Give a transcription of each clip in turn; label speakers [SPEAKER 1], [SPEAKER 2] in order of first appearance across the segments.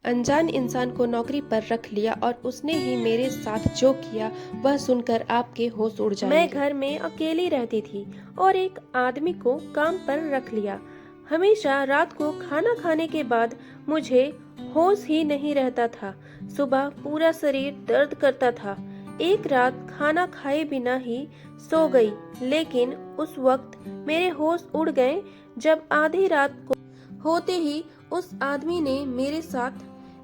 [SPEAKER 1] अनजान इंसान को नौकरी पर रख लिया और उसने ही मेरे साथ जो किया वह सुनकर आपके होश उड़ जाएंगे।
[SPEAKER 2] मैं घर में अकेली रहती थी और एक आदमी को काम पर रख लिया। हमेशा रात को खाना खाने के बाद मुझे होश ही नहीं रहता था। सुबह पूरा शरीर दर्द करता था। एक रात खाना खाए बिना ही सो गई, लेकिन उस वक्त मेरे होश उड़ गए जब आधी रात को होते ही उस आदमी ने मेरे साथ,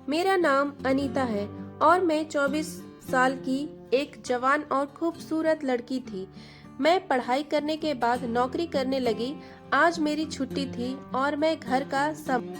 [SPEAKER 2] मेरा नाम अनीता है और मैं 24 साल की एक जवान और खूबसूरत लड़की थी। मैं पढ़ाई करने के बाद नौकरी करने लगी। आज मेरी छुट्टी थी और मैं घर का सब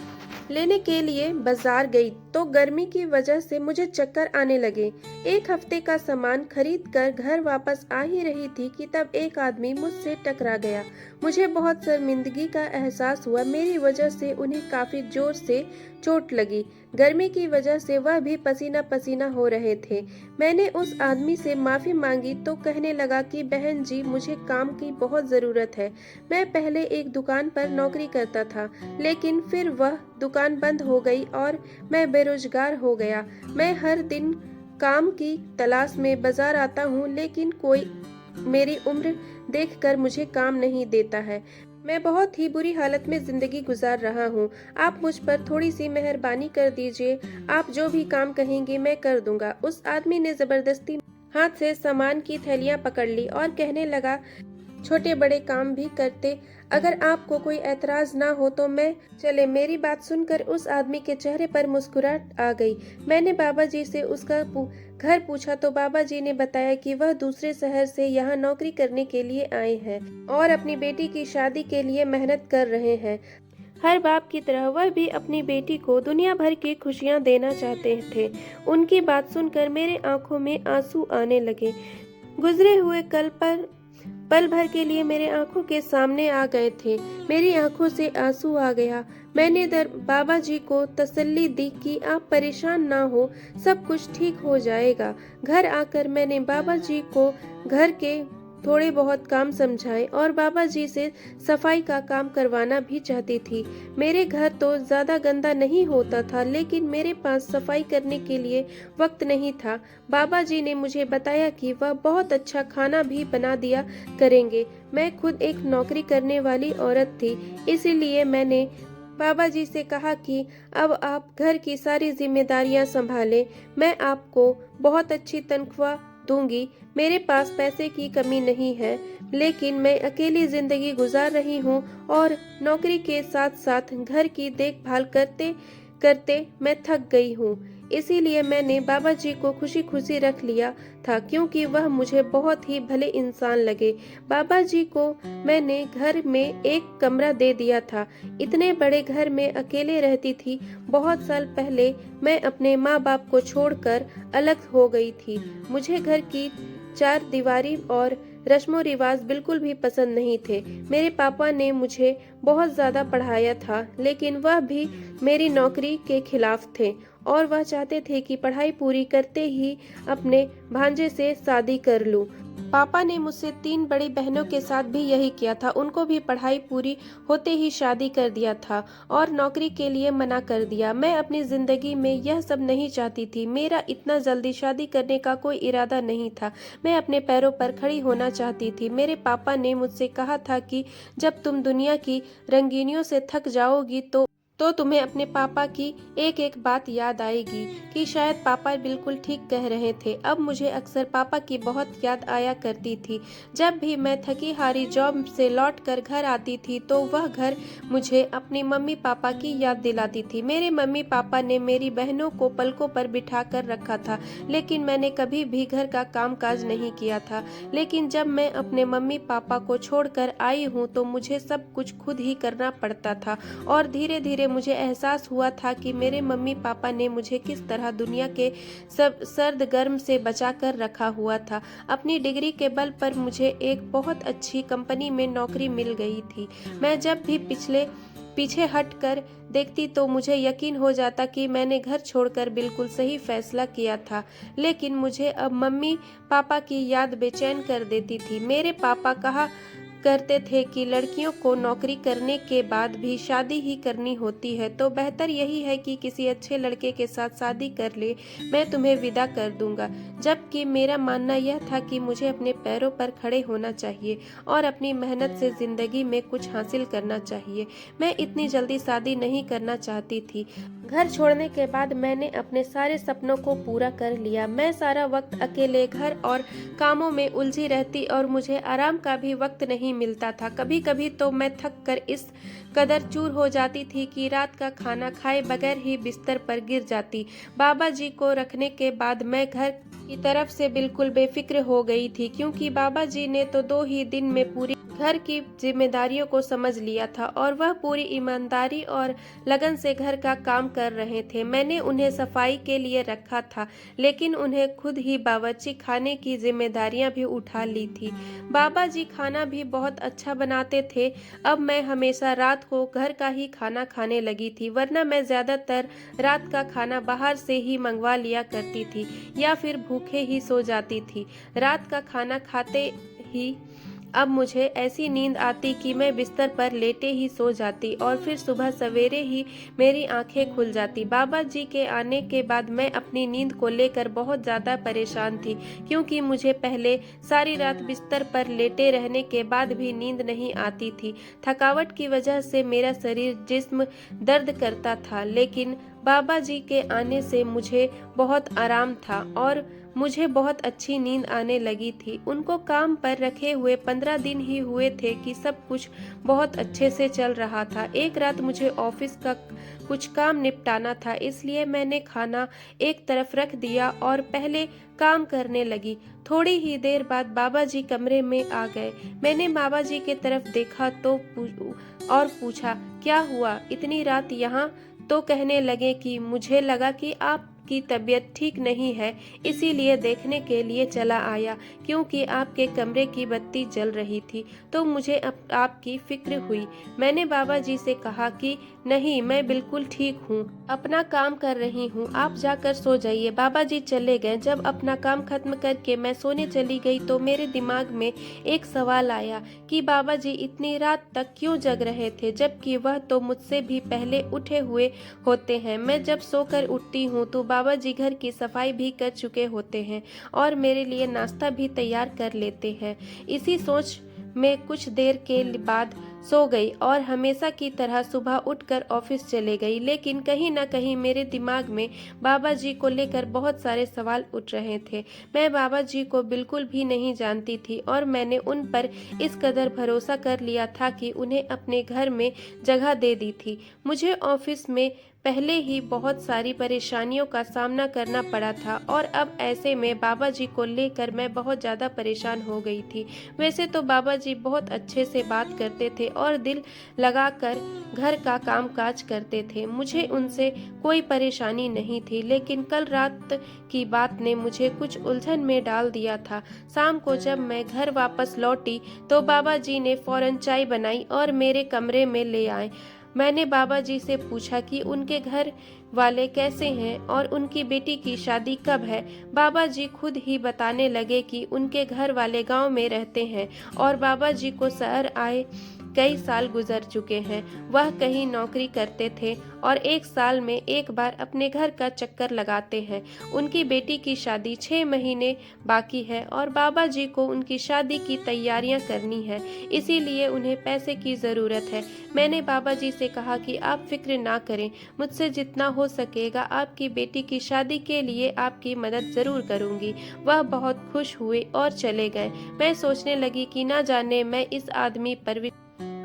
[SPEAKER 2] लेने के लिए बाजार गई तो गर्मी की वजह से मुझे चक्कर आने लगे। एक हफ्ते का सामान खरीद कर घर वापस आ ही रही थी कि तब एक आदमी मुझसे टकरा गया। मुझे बहुत शर्मिंदगी का एहसास हुआ। मेरी वजह से उन्हें काफी जोर से चोट लगी। गर्मी की वजह से वह भी पसीना पसीना हो रहे थे। मैंने उस आदमी से माफी मांगी तो कहने लगा कि बहन जी, मुझे काम की बहुत जरूरत है। मैं पहले एक दुकान पर नौकरी करता था, लेकिन फिर वह दुकान बंद हो गई और मैं बेरोजगार हो गया। मैं हर दिन काम की तलाश में बाजार आता हूँ, लेकिन कोई मेरी उम्र देखकर मुझे काम नहीं देता है। मैं बहुत ही बुरी हालत में जिंदगी गुजार रहा हूँ। आप मुझ पर थोड़ी सी मेहरबानी कर दीजिए। आप जो भी काम कहेंगे मैं कर दूंगा। उस आदमी ने जबरदस्ती हाथ से सामान की थैलियां पकड़ ली और कहने लगा, छोटे बड़े काम भी करते, अगर आपको कोई एतराज ना हो तो मैं चले। मेरी बात सुनकर उस आदमी के चेहरे पर मुस्कुराहट आ गई। मैंने बाबा जी से उसका घर पूछा तो बाबा जी ने बताया कि वह दूसरे शहर से यहाँ नौकरी करने के लिए आए हैं और अपनी बेटी की शादी के लिए मेहनत कर रहे हैं। हर बाप की तरह वह भी अपनी बेटी को दुनिया भर की खुशियाँ देना चाहते थे। उनकी बात सुनकर मेरे आंखों में आंसू आने लगे। गुजरे हुए कल पर पल भर के लिए मेरे आंखों के सामने आ गए थे। मेरी आंखों से आंसू आ गया। मैंने बाबा जी को तसल्ली दी कि आप परेशान ना हो, सब कुछ ठीक हो जाएगा। घर आकर मैंने बाबा जी को घर के थोड़े बहुत काम समझाए और बाबा जी से सफाई का काम करवाना भी चाहती थी। मेरे घर तो ज्यादा गंदा नहीं होता था, लेकिन मेरे पास सफाई करने के लिए वक्त नहीं था। बाबा जी ने मुझे बताया कि वह बहुत अच्छा खाना भी बना दिया करेंगे। मैं खुद एक नौकरी करने वाली औरत थी, इसीलिए मैंने बाबा जी से कहा कि अब आप घर की सारी जिम्मेदारियां संभालें। मैं आपको बहुत अच्छी तनख्वाह दूंगी। मेरे पास पैसे की कमी नहीं है, लेकिन मैं अकेली जिंदगी गुजार रही हूँ और नौकरी के साथ साथ घर की देखभाल करते करते मैं थक गई हूँ। इसीलिए मैंने बाबा जी को खुशी खुशी रख लिया था, क्योंकि वह मुझे बहुत ही भले इंसान लगे। बाबा जी को मैंने घर में एक कमरा दे दिया था। इतने बड़े घर में अकेले रहती थी। बहुत साल पहले मैं अपने माँ बाप को छोड़कर अलग हो गई थी। मुझे घर की चार दीवारी और रस्मों रिवाज बिल्कुल भी पसंद नहीं थे। मेरे पापा ने मुझे बहुत ज्यादा पढ़ाया था, लेकिन वह भी मेरी नौकरी के खिलाफ थे और वह चाहते थे कि पढ़ाई पूरी करते ही अपने भांजे से शादी कर लूं। पापा ने मुझसे 3 बड़ी बहनों के साथ भी यही किया था। उनको भी पढ़ाई पूरी होते ही शादी कर दिया था और नौकरी के लिए मना कर दिया। मैं अपनी जिंदगी में यह सब नहीं चाहती थी। मेरा इतना जल्दी शादी करने का कोई इरादा नहीं था। मैं अपने पैरों पर खड़ी होना चाहती थी। मेरे पापा ने मुझसे कहा था कि जब तुम दुनिया की रंगीनियों से थक जाओगी तो तुम्हें अपने पापा की एक एक बात याद आएगी, कि शायद पापा बिल्कुल ठीक कह रहे थे। अब मुझे अक्सर पापा की बहुत याद आया करती थी। जब भी मैं थकी हारी जॉब से लौटकर घर आती थी तो वह घर मुझे अपनी मम्मी पापा की याद दिलाती थी। मेरे मम्मी पापा ने मेरी बहनों को पलकों पर बिठा कर रखा था, लेकिन मैंने कभी भी घर का काम काज नहीं किया था। लेकिन जब मैं अपने मम्मी पापा को छोड़कर आई हूँ तो मुझे सब कुछ खुद ही करना पड़ता था और धीरे धीरे मुझे एहसास हुआ था कि मेरे मम्मी पापा ने मुझे किस तरह दुनिया के सब सर्द गर्म से बचा कर रखा हुआ था। अपनी डिग्री के बल पर मुझे एक बहुत अच्छी कंपनी में नौकरी मिल गई थी। मैं जब भी पीछे हट कर देखती तो मुझे यकीन हो जाता कि मैंने घर छोड़कर बिल्कुल सही फैसला किया था। लेकिन मुझे अब मम्मी पापा की याद बेचैन कर देती थी। मेरे पापा कहा करते थे कि लड़कियों को नौकरी करने के बाद भी शादी ही करनी होती है, तो बेहतर यही है कि किसी अच्छे लड़के के साथ शादी कर ले, मैं तुम्हें विदा कर दूंगा। जबकि मेरा मानना यह था कि मुझे अपने पैरों पर खड़े होना चाहिए और अपनी मेहनत से जिंदगी में कुछ हासिल करना चाहिए। मैं इतनी जल्दी शादी नहीं करना चाहती थी। घर छोड़ने के बाद मैंने अपने सारे सपनों को पूरा कर लिया। मैं सारा वक्त अकेले घर और कामों में उलझी रहती और मुझे आराम का भी वक्त नहीं मिलता था। कभी कभी तो मैं थक कर इस कदर चूर हो जाती थी कि रात का खाना खाए बगैर ही बिस्तर पर गिर जाती। बाबा जी को रखने के बाद मैं घर की तरफ से बिल्कुल बेफिक्र हो गई थी, क्योंकि बाबा जी ने तो 2 ही दिन में पूरी घर की जिम्मेदारियों को समझ लिया था और वह पूरी ईमानदारी और लगन से घर का काम कर रहे थे। मैंने उन्हें सफाई के लिए रखा था, लेकिन उन्हें खुद ही बावर्ची खाने की जिम्मेदारियां भी उठा ली थी। बाबा जी खाना भी बहुत अच्छा बनाते थे। अब मैं हमेशा रात को घर का ही खाना खाने लगी थी, वरना मैं ज्यादातर रात का खाना बाहर से ही मंगवा लिया करती थी या फिर भूखे ही सो जाती थी। रात का खाना खाते ही अब मुझे ऐसी नींद आती कि मैं बिस्तर पर लेटे ही सो जाती और फिर सुबह सवेरे ही मेरी आंखें खुल जाती। बाबा जी के आने के बाद मैं अपनी नींद को लेकर बहुत ज़्यादा परेशान थी, क्योंकि मुझे पहले सारी रात बिस्तर पर लेटे रहने के बाद भी नींद नहीं आती थी। थकावट की वजह से मेरा शरीर जिस्म दर्द करता था, लेकिन बाबा जी के आने से मुझे बहुत आराम था और मुझे बहुत अच्छी नींद आने लगी थी। उनको काम पर रखे हुए 15 दिन ही हुए थे कि सब कुछ बहुत अच्छे से चल रहा था। एक रात मुझे ऑफिस का कुछ काम निपटाना था, इसलिए मैंने खाना एक तरफ रख दिया और पहले काम करने लगी। थोड़ी ही देर बाद बाबा जी कमरे में आ गए। मैंने बाबा जी के तरफ देखा तो पूछा, क्या हुआ इतनी रात यहाँ? तो कहने लगे कि मुझे लगा कि आपकी तबीयत ठीक नहीं है, इसीलिए देखने के लिए चला आया, क्योंकि आपके कमरे की बत्ती जल रही थी तो मुझे आपकी फिक्र हुई। मैंने बाबा जी से कहा कि नहीं, मैं बिल्कुल ठीक हूँ, अपना काम कर रही हूँ, आप जाकर सो जाइए। बाबा जी चले गए। जब अपना काम खत्म करके मैं सोने चली गई तो मेरे दिमाग में एक सवाल आया कि बाबा जी इतनी रात तक क्यों जग रहे थे, जबकि वह तो मुझसे भी पहले उठे हुए होते हैं। मैं जब सोकर उठती हूँ तो बाबा जी घर की सफाई भी कर चुके होते हैं और मेरे लिए नाश्ता भी तैयार कर लेते हैं। इसी सोच में कुछ देर के बाद सो गई और हमेशा की तरह सुबह उठकर ऑफिस चले गई। लेकिन कहीं ना कहीं मेरे दिमाग में बाबा जी को लेकर बहुत सारे सवाल उठ रहे थे। मैं बाबा जी को बिल्कुल भी नहीं जानती थी और मैंने उन पर इस कदर भरोसा कर लिया था कि उन्हें अपने घर में जगह दे दी थी। मुझे ऑफिस में पहले ही बहुत सारी परेशानियों का सामना करना पड़ा था और अब ऐसे में बाबा जी को लेकर मैं बहुत ज़्यादा परेशान हो गई थी। वैसे तो बाबा जी बहुत अच्छे से बात करते थे और दिल लगाकर घर का कामकाज करते थे, मुझे उनसे कोई परेशानी नहीं थी। लेकिन कल रात की बात ने मुझे कुछ उलझन में डाल दिया था। शाम को जब मैं घर वापस लौटी तो बाबा जी ने फौरन चाय बनाई और मेरे कमरे में ले आए। मैंने बाबा जी से पूछा कि उनके घर वाले कैसे हैं और उनकी बेटी की शादी कब है। बाबा जी खुद ही बताने लगे कि उनके घर वाले गांव में रहते हैं और बाबा जी को शहर आए कई साल गुजर चुके हैं। वह कहीं नौकरी करते थे और 1 साल में एक बार अपने घर का चक्कर लगाते हैं। उनकी बेटी की शादी 6 महीने बाकी है और बाबा जी को उनकी शादी की तैयारियां करनी है, इसीलिए उन्हें पैसे की ज़रूरत है। मैंने बाबा जी से कहा कि आप फिक्र ना करें, मुझसे जितना हो सकेगा आपकी बेटी की शादी के लिए आपकी मदद ज़रूर करूंगी। वह बहुत खुश हुए और चले गए। मैं सोचने लगी कि ना जाने मैं इस आदमी पर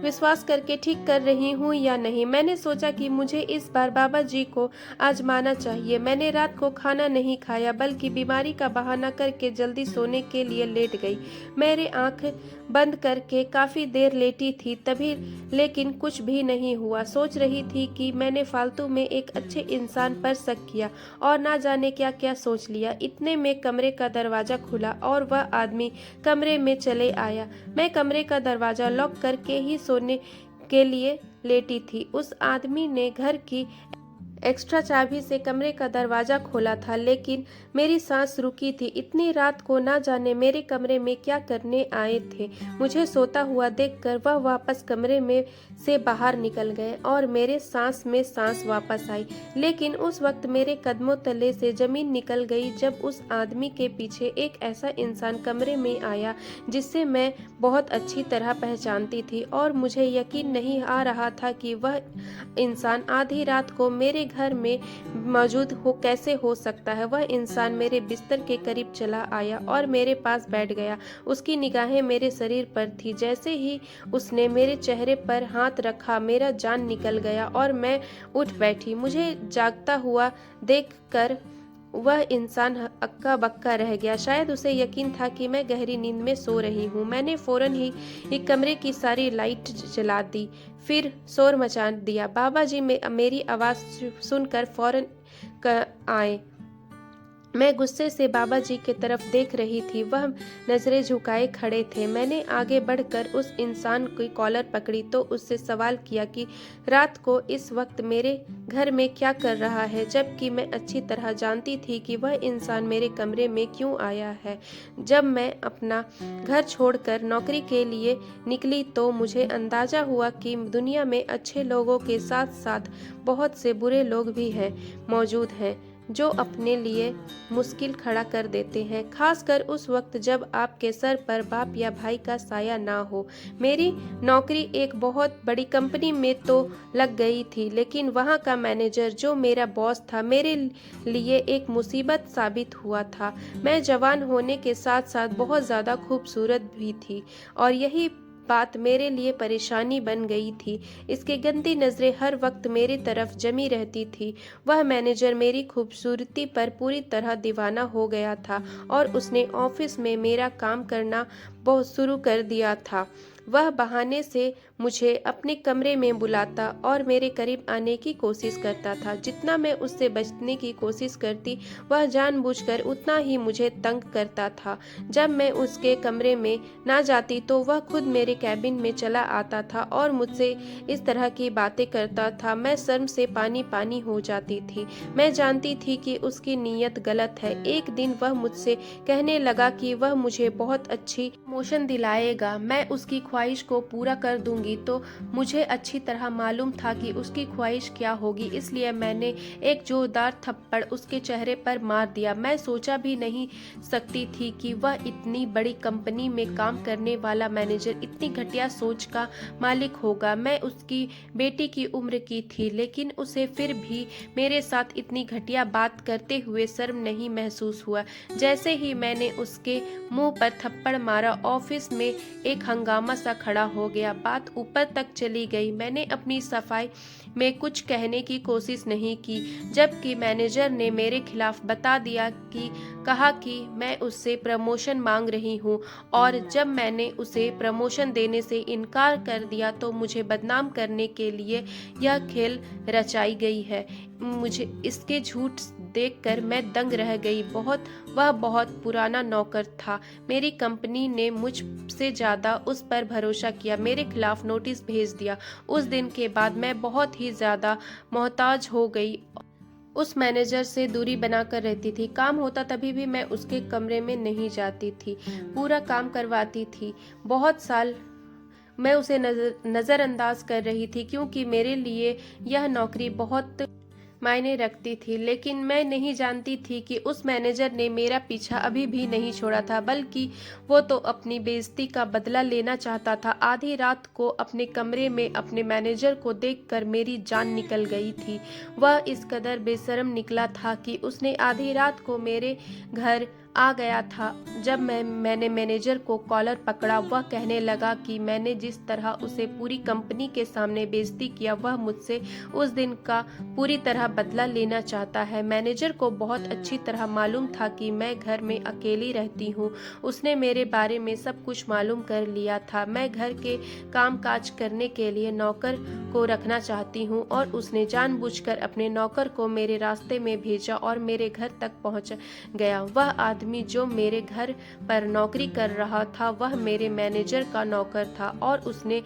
[SPEAKER 2] विश्वास करके ठीक कर रही हूँ या नहीं। मैंने सोचा कि मुझे इस बार बाबा जी को आजमाना चाहिए। मैंने रात को खाना नहीं खाया, बल्कि बीमारी का बहाना करके जल्दी सोने के लिए लेट गई। मेरे आंख बंद करके काफ़ी देर लेटी थी तभी, लेकिन कुछ भी नहीं हुआ। सोच रही थी कि मैंने फालतू में एक अच्छे इंसान पर शक किया और ना जाने क्या क्या सोच लिया। इतने में कमरे का दरवाज़ा खुला और वह आदमी कमरे में चले आया। मैं कमरे का दरवाज़ा लॉक करके ही सोने के लिए लेटी थी। उस आदमी ने घर की एक्स्ट्रा चाबी से कमरे का दरवाज़ा खोला था, लेकिन मेरी सांस रुकी थी। इतनी रात को ना जाने मेरे कमरे में क्या करने आए थे। मुझे सोता हुआ देखकर वह वापस कमरे में से बाहर निकल गए और मेरे सांस में सांस वापस आई। लेकिन उस वक्त मेरे कदमों तले से ज़मीन निकल गई जब उस आदमी के पीछे एक ऐसा इंसान कमरे में आया जिसे मैं बहुत अच्छी तरह पहचानती थी, और मुझे यकीन नहीं आ रहा था कि वह इंसान आधी रात को मेरे घर में मौजूद कैसे हो सकता है। वह इंसान मेरे बिस्तर के करीब चला आया और मेरे पास बैठ गया। उसकी निगाहें मेरे शरीर पर थी। जैसे ही उसने मेरे चेहरे पर हाथ रखा, मेरा जान निकल गया और मैं उठ बैठी। मुझे जागता हुआ देखकर वह इंसान अक्का बक्का रह गया। शायद उसे यकीन था कि मैं गहरी नींद में सो रही हूँ। मैंने फौरन ही कमरे की सारी लाइट जला दी, फिर शोर मचा दिया। बाबा जी मेरी आवाज़ सुनकर फौरन आए। मैं गुस्से से बाबा जी की तरफ देख रही थी। वह नज़रें झुकाए खड़े थे। मैंने आगे बढ़कर उस इंसान की कॉलर पकड़ी तो उससे सवाल किया कि रात को इस वक्त मेरे घर में क्या कर रहा है, जबकि मैं अच्छी तरह जानती थी कि वह इंसान मेरे कमरे में क्यों आया है। जब मैं अपना घर छोड़कर नौकरी के लिए निकली तो मुझे अंदाज़ा हुआ कि दुनिया में अच्छे लोगों के साथ साथ बहुत से बुरे लोग भी मौजूद हैं जो अपने लिए मुश्किल खड़ा कर देते हैं, खासकर उस वक्त जब आपके सर पर बाप या भाई का साया ना हो। मेरी नौकरी एक बहुत बड़ी कंपनी में तो लग गई थी, लेकिन वहाँ का मैनेजर जो मेरा बॉस था मेरे लिए एक मुसीबत साबित हुआ था। मैं जवान होने के साथ साथ बहुत ज़्यादा खूबसूरत भी थी और यही बात मेरे लिए परेशानी बन गई थी। इसकी गंदी नज़रें हर वक्त मेरी तरफ जमी रहती थी। वह मैनेजर मेरी खूबसूरती पर पूरी तरह दीवाना हो गया था और उसने ऑफिस में मेरा काम करना बहुत शुरू कर दिया था। वह बहाने से मुझे अपने कमरे में बुलाता और मेरे करीब आने की कोशिश करता था। जितना मैं उससे बचने की कोशिश करती, वह जानबूझकर उतना ही मुझे तंग करता था। जब मैं उसके कमरे में ना जाती तो वह खुद मेरे कैबिन में चला आता था और मुझसे इस तरह की बातें करता था। मैं शर्म से पानी पानी हो जाती थी। मैं जानती थी कि उसकी नीयत गलत है। एक दिन वह मुझसे कहने लगा कि वह मुझे बहुत अच्छी प्रमोशन दिलाएगा, मैं उसकी ख्वाहिश को पूरा कर दूंगी। तो मुझे अच्छी तरह मालूम था कि उसकी ख्वाहिश क्या होगी, इसलिए मैंने एक जोरदार थप्पड़ उसके चेहरे पर मार दिया। मैं सोचा भी नहीं सकती थी कि वह इतनी बड़ी कंपनी में काम करने वाला मैनेजर इतनी घटिया सोच का मालिक होगा। मैं उसकी बेटी की उम्र की थी, लेकिन उसे फिर भी मेरे साथ इतनी घटिया बात करते हुए शर्म नहीं महसूस हुआ। जैसे ही मैंने उसके मुंह पर थप्पड़ मारा, ऑफिस में एक हंगामा सा खड़ा हो गया। बात ऊपर तक चली गई। मैंने अपनी सफाई में कुछ कहने की कोशिश नहीं की, जबकि मैनेजर ने मेरे खिलाफ बता दिया कि कहा कि मैं उससे प्रमोशन मांग रही हूँ, और जब मैंने उसे प्रमोशन देने से इनकार कर दिया तो मुझे बदनाम करने के लिए यह खेल रचाई गई है। मुझे इसके झूठ देखकर मैं दंग रह गई। वह बहुत पुराना नौकर था। मेरी कंपनी ने मुझसे ज़्यादा उस पर भरोसा किया, मेरे खिलाफ नोटिस भेज दिया। उस दिन के बाद मैं बहुत ही ज़्यादा मोहताज हो गई। उस मैनेजर से दूरी बनाकर रहती थी। काम होता तभी भी मैं उसके कमरे में नहीं जाती थी, पूरा काम करवाती थी। बहुत साल मैं उसे नज़रअंदाज कर रही थी, क्योंकि मेरे लिए यह नौकरी बहुत मायने रखती थी। लेकिन मैं नहीं जानती थी कि उस मैनेजर ने मेरा पीछा अभी भी नहीं छोड़ा था, बल्कि वो तो अपनी बेइज्जती का बदला लेना चाहता था। आधी रात को अपने कमरे में अपने मैनेजर को देखकर मेरी जान निकल गई थी। वह इस कदर बेशर्म निकला था कि उसने आधी रात को मेरे घर आ गया था। जब मैंने मैनेजर को कॉलर पकड़ा, वह कहने लगा कि मैंने जिस तरह उसे पूरी कंपनी के सामने बेइज्जती किया, वह मुझसे उस दिन का पूरी तरह बदला लेना चाहता है। मैनेजर को बहुत अच्छी तरह मालूम था कि मैं घर में अकेली रहती हूँ। उसने मेरे बारे में सब कुछ मालूम कर लिया था। मैं घर के काम काज करने के लिए नौकर को रखना चाहती हूँ, और उसने जानबूझकर अपने नौकर को मेरे रास्ते में भेजा और मेरे घर तक पहुँच गया। वह आदमी जो मेरे घर पर नौकरी कर रहा था, वह मेरे मैनेजर का नौकर था, और उसने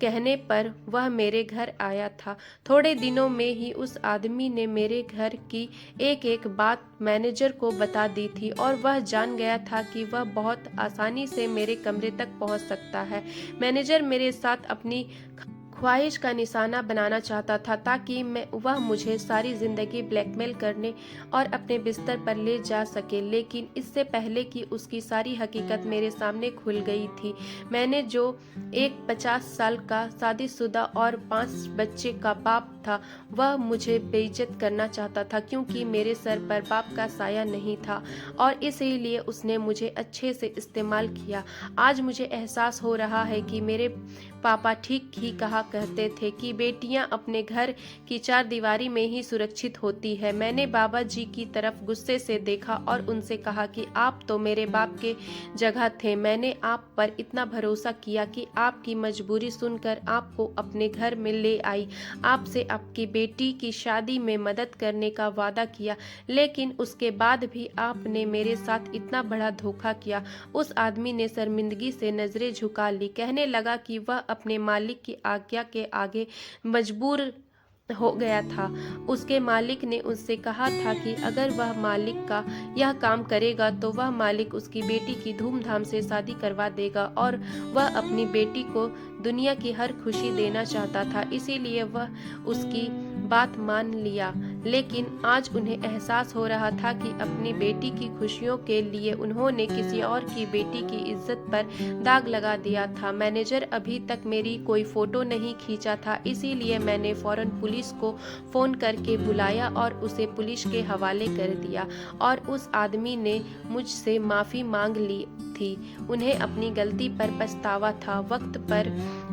[SPEAKER 1] कहने पर वह मेरे घर आया था। थोड़े दिनों में ही उस आदमी ने मेरे घर की एक-एक बात मैनेजर को बता दी थी और वह जान गया था कि वह बहुत आसानी से मेरे कमरे तक पहुंच सकता है। मैनेजर मेरे साथ अपनी ख्वाहिश का निशाना बनाना चाहता था ताकि वह मुझे सारी ज़िंदगी ब्लैकमेल करने और अपने बिस्तर पर ले जा सके, लेकिन इससे पहले कि उसकी सारी हकीकत मेरे सामने खुल गई थी, मैंने जो एक 50 साल का शादीशुदा और 5 बच्चे का बाप था, वह मुझे बेइज्जत करना चाहता था क्योंकि मेरे सर पर बाप का साया नहीं था और इसीलिए उसने मुझे अच्छे से इस्तेमाल किया। आज मुझे एहसास हो रहा है कि मेरे पापा ठीक ही कहा करते थे कि बेटियां अपने घर की चारदीवारी में ही सुरक्षित होती है। मैंने बाबा जी की तरफ गुस्से से देखा और उनसे कहा कि आप तो मेरे बाप के जगह थे। मैंने आप पर इतना भरोसा किया कि आपकी मजबूरी सुनकर आपको अपने घर में ले आई, आपसे आपकी बेटी की शादी में मदद करने का वादा किया, लेकिन उसके बाद भी आपने मेरे साथ इतना बड़ा धोखा किया। उस आदमी ने शर्मिंदगी से नजरें झुका ली, कहने लगा कि वह अपने मालिक की आज्ञा के आगे मजबूर हो गया था। उसके मालिक ने उससे कहा था कि अगर वह मालिक का यह काम करेगा तो वह मालिक उसकी बेटी की धूमधाम से शादी करवा देगा और वह अपनी बेटी को दुनिया की हर खुशी देना चाहता था, इसीलिए वह उसकी बात मान लिया। लेकिन आज उन्हें एहसास हो रहा था कि अपनी बेटी की खुशियों के लिए उन्होंने किसी और की बेटी की इज्जत पर दाग लगा दिया था। मैनेजर अभी तक मेरी कोई फोटो नहीं खींचा था, इसीलिए मैंने फौरन पुलिस को फोन करके बुलाया और उसे पुलिस के हवाले कर दिया और उस आदमी ने मुझसे माफ़ी मांग ली थी। उन्हें अपनी गलती पर पछतावा था। वक्त पर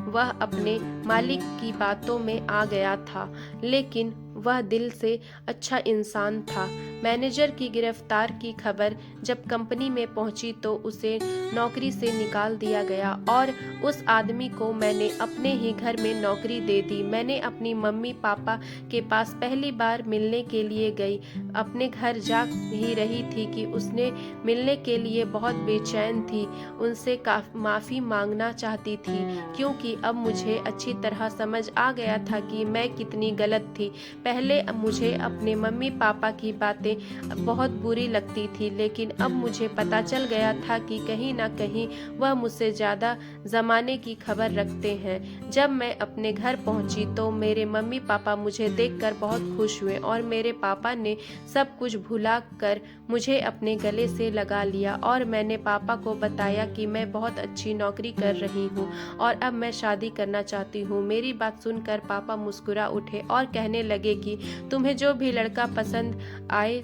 [SPEAKER 1] वह अपने मालिक की बातों में आ गया था, लेकिन वह दिल से अच्छा इंसान था। मैनेजर की गिरफ्तार की खबर जब कंपनी में पहुंची तो उसे नौकरी से निकाल दिया गया और उस आदमी को मैंने अपने ही घर में नौकरी दे दी। मैंने अपनी मम्मी पापा के पास पहली बार मिलने के लिए गई। अपने घर जा ही रही थी कि उसने मिलने के लिए बहुत बेचैन थी। उनसे माफ़ी मांगना चाहती थी क्योंकि अब मुझे अच्छी तरह समझ आ गया था कि मैं कितनी गलत थी। पहले मुझे अपने मम्मी पापा की बातें बहुत बुरी लगती थी, लेकिन अब मुझे पता चल गया था कि कहीं ना कहीं वह मुझसे ज़्यादा ज़माने की खबर रखते हैं। जब मैं अपने घर पहुंची तो मेरे मम्मी पापा मुझे देखकर बहुत खुश हुए और मेरे पापा ने सब कुछ भुला कर मुझे अपने गले से लगा लिया और मैंने पापा को बताया कि मैं बहुत अच्छी नौकरी कर रही हूँ और अब मैं शादी करना चाहती हूँ। मेरी बात सुनकर पापा मुस्कुरा उठे और कहने लगे कि तुम्हें जो भी लड़का पसंद आए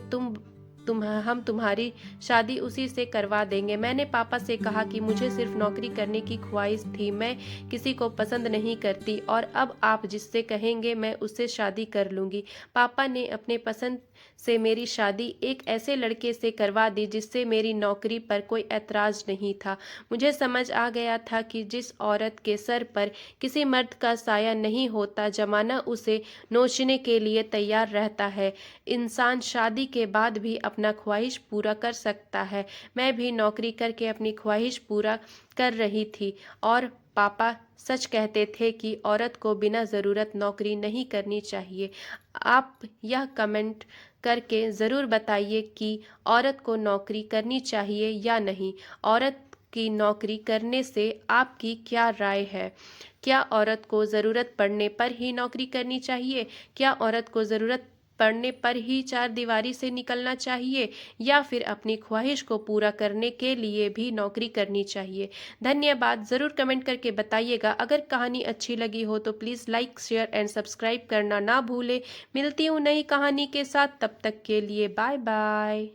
[SPEAKER 1] हम तुम्हारी शादी उसी से करवा देंगे। मैंने पापा से कहा कि मुझे सिर्फ नौकरी करने की ख्वाहिश थी, मैं किसी को पसंद नहीं करती और अब आप जिससे कहेंगे मैं उससे शादी कर लूँगी। पापा ने अपने पसंद से मेरी शादी एक ऐसे लड़के से करवा दी जिससे मेरी नौकरी पर कोई ऐतराज़ नहीं था। मुझे समझ आ गया था कि जिस औरत के सर पर किसी मर्द का साया नहीं होता, ज़माना उसे नोचने के लिए तैयार रहता है। इंसान शादी के बाद भी अपना ख्वाहिश पूरा कर सकता है। मैं भी नौकरी करके अपनी ख्वाहिश पूरा कर रही थी और पापा सच कहते थे कि औरत को बिना ज़रूरत नौकरी नहीं करनी चाहिए। आप यह कमेंट करके ज़रूर बताइए कि औरत को नौकरी करनी चाहिए या नहीं। औरत की नौकरी करने से आपकी क्या राय है? क्या औरत को ज़रूरत पड़ने पर ही नौकरी करनी चाहिए? क्या औरत को ज़रूरत पड़ने पर ही चारदीवारी से निकलना चाहिए या फिर अपनी ख्वाहिश को पूरा करने के लिए भी नौकरी करनी चाहिए? धन्यवाद। ज़रूर कमेंट करके बताइएगा। अगर कहानी अच्छी लगी हो तो please like share and subscribe करना ना भूलें। मिलती हूँ नई कहानी के साथ, तब तक के लिए बाय बाय।